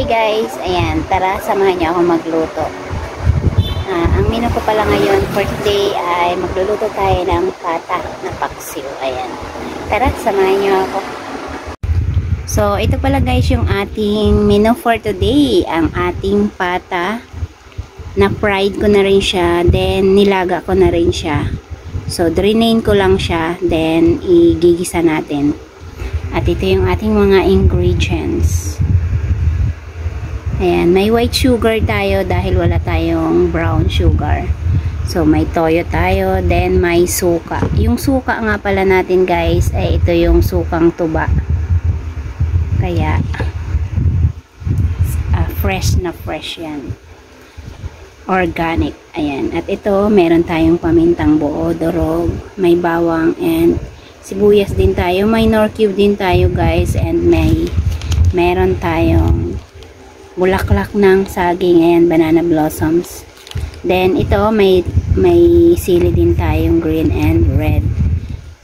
Hi guys, ayan, tara samahan niyo ako magluto. Ang menu ko pala ngayon for today ay magluluto tayo ng pata na paksiw. Ayan, tara samahan niyo ako. So ito pala guys yung ating menu for today. Ang ating pata na fried ko na rin siya, then nilaga ko na rin siya. So drainain ko lang siya, then igigisa natin. At ito yung ating mga ingredients. Ayan, may white sugar tayo dahil wala tayong brown sugar. So, may toyo tayo, then may suka. Yung suka nga pala natin guys, ay ito yung sukang tuba. Kaya, fresh na fresh yan. Organic. Ayan. At ito, meron tayong pamintang buo, durog, may bawang, and sibuyas din tayo. May nor cube din tayo guys, and meron tayong bulaklak ng saging, ayan, banana blossoms. Then ito may sili din tayong green and red.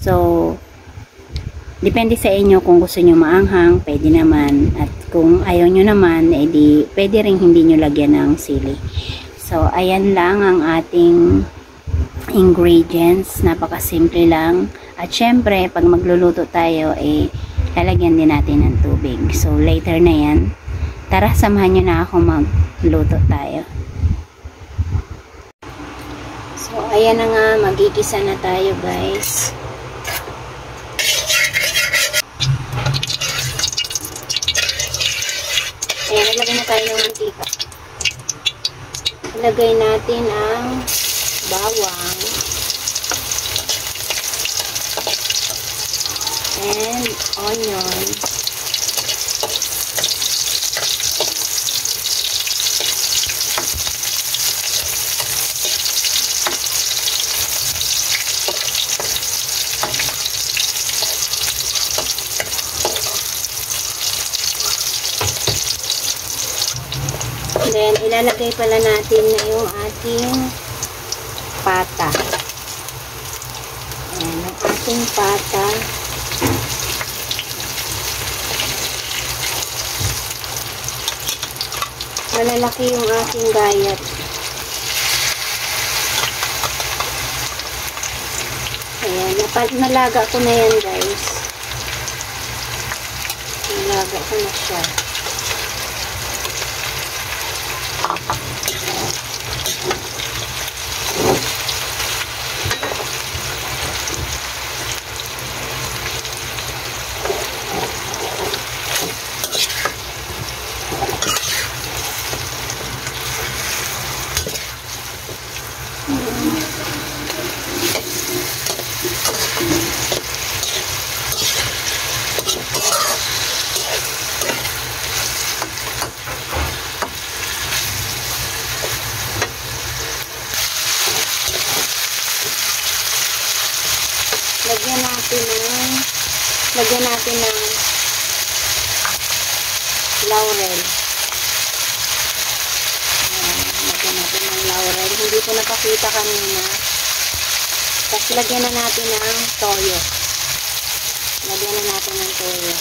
So depende sa inyo kung gusto nyo maanghang, pwede naman, at kung ayaw nyo naman, edi pwede rin hindi nyo lagyan ng sili. So ayan lang ang ating ingredients, napakasimple lang. At syempre pag magluluto tayo, lalagyan din natin ng tubig. So later na yan. Tara, samahan nyo na ako magluto tayo. So, ayan na nga, magigisa na tayo guys. Ayan, ilagay na tayo ng mantika. Ilagay natin ang bawang and onion. Then, ilalagay pala natin na yung ating pata. Ayan, ang ating pata. Malalaki yung ating gayat. Ayan, nalaga ko na yan guys. Nalaga ko na siya. Lagyan natin ng laurel. Lagyan natin ng laurel. Hindi ko napakita kanina. Tapos lagyan na natin ng toyo. Lagyan na natin ng toyo.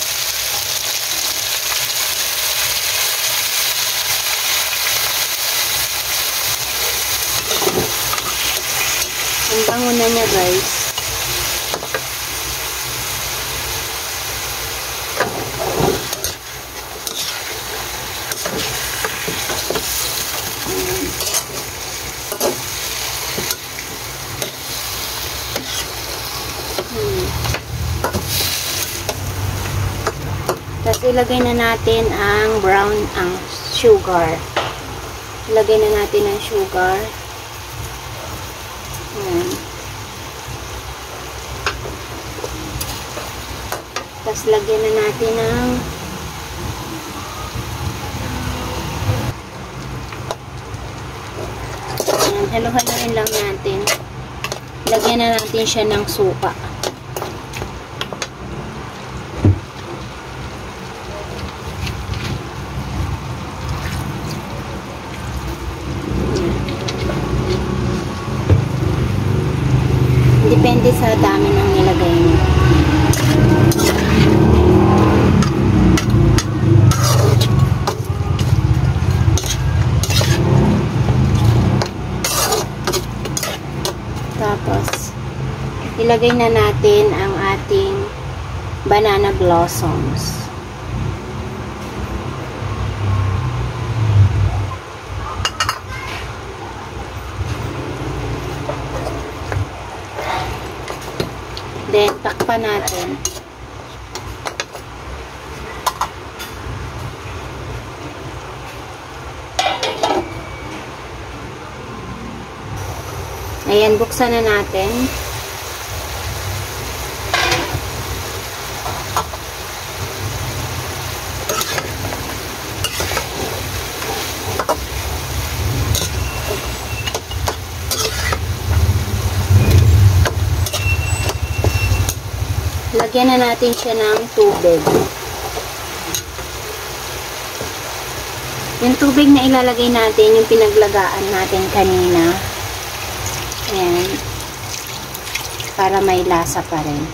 Ang bango na niya guys. Tapos ilagay na natin ang sugar. Ilagay na natin ang sugar. Tapos lagyan na natin ng halo-haloin lang natin. Lagyan na natin siya ng suka. Depende sa dami ng nilagay mo. ilagay na natin ang ating banana blossoms. Then, takpan natin. Ayan, buksan na natin. Lagyan na natin siya ng tubig. Yung tubig na ilalagay natin, yung pinaglagaan natin kanina. Ayan. Para may lasa pa rin.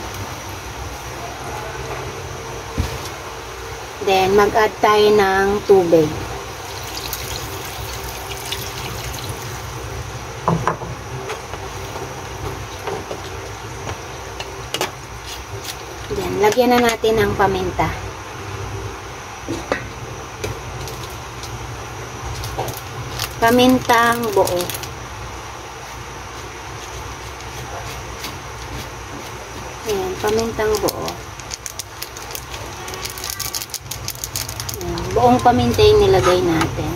Then, mag-add tayo ng tubig. Yan, lagyan na natin ng paminta. Pamintang buo. Ayan, pamintang buo. Ayan, buong paminta yung nilagay natin.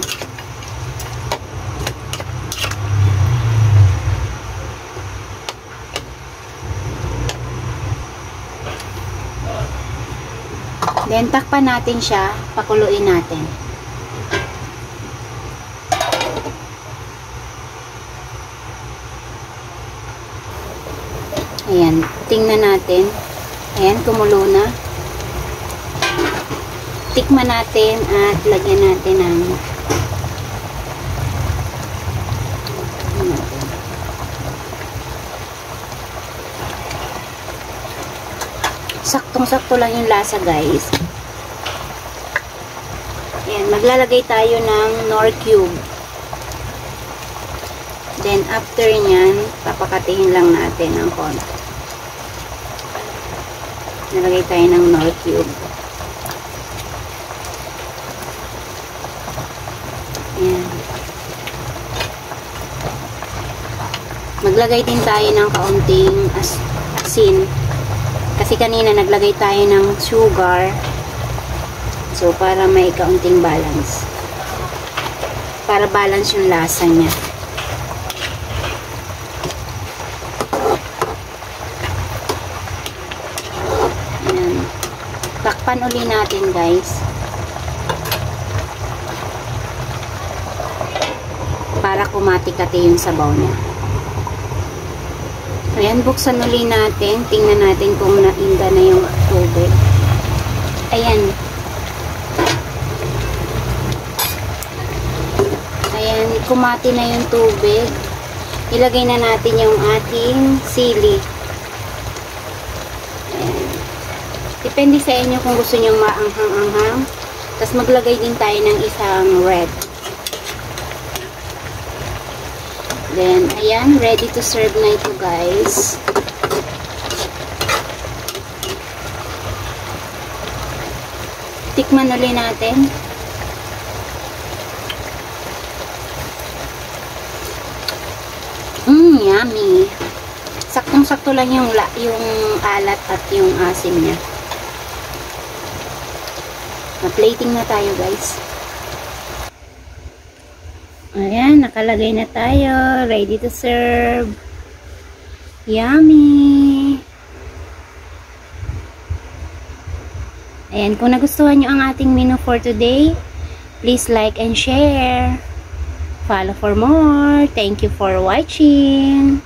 Then, takpan natin siya, pakuluin natin. Ayan, tingnan natin. Ayan, kumulo na. Tikman natin at lagyan natin ng saktong-sakto lang yung lasa, guys. Ayan, maglalagay tayo ng Knorr cube. Then, after nyan, papakatihin lang natin ng konti. Nalagay tayo ng Knorr cube. Ayan. Maglagay din tayo ng kaunting asin. Kasi kanina naglagay tayo ng sugar. So, para may kaunting balance. Para balance yung lasa niya. Ayan. Takpan uli natin, guys. Para kumati-kati yung sabaw niya. Ayan, buksan uli natin. Tingnan natin kung nainda na yung tubig. Ayan. Ayan, kumati na yung tubig. Ilagay na natin yung ating sili. Ayan. Depende sa inyo kung gusto nyo maanghang-anghang. Tapos maglagay din tayo ng isang red. Then, ayan, ready to serve na ito, guys. Tikman ulit natin. Yummy. Saktong-sakto lang yung alat at yung asim niya. Na-plating na tayo, guys. Ayan, nakalagay na tayo. Ready to serve. Yummy! Ayan, kung nagustuhan nyo ang ating menu for today, please like and share. Follow for more. Thank you for watching.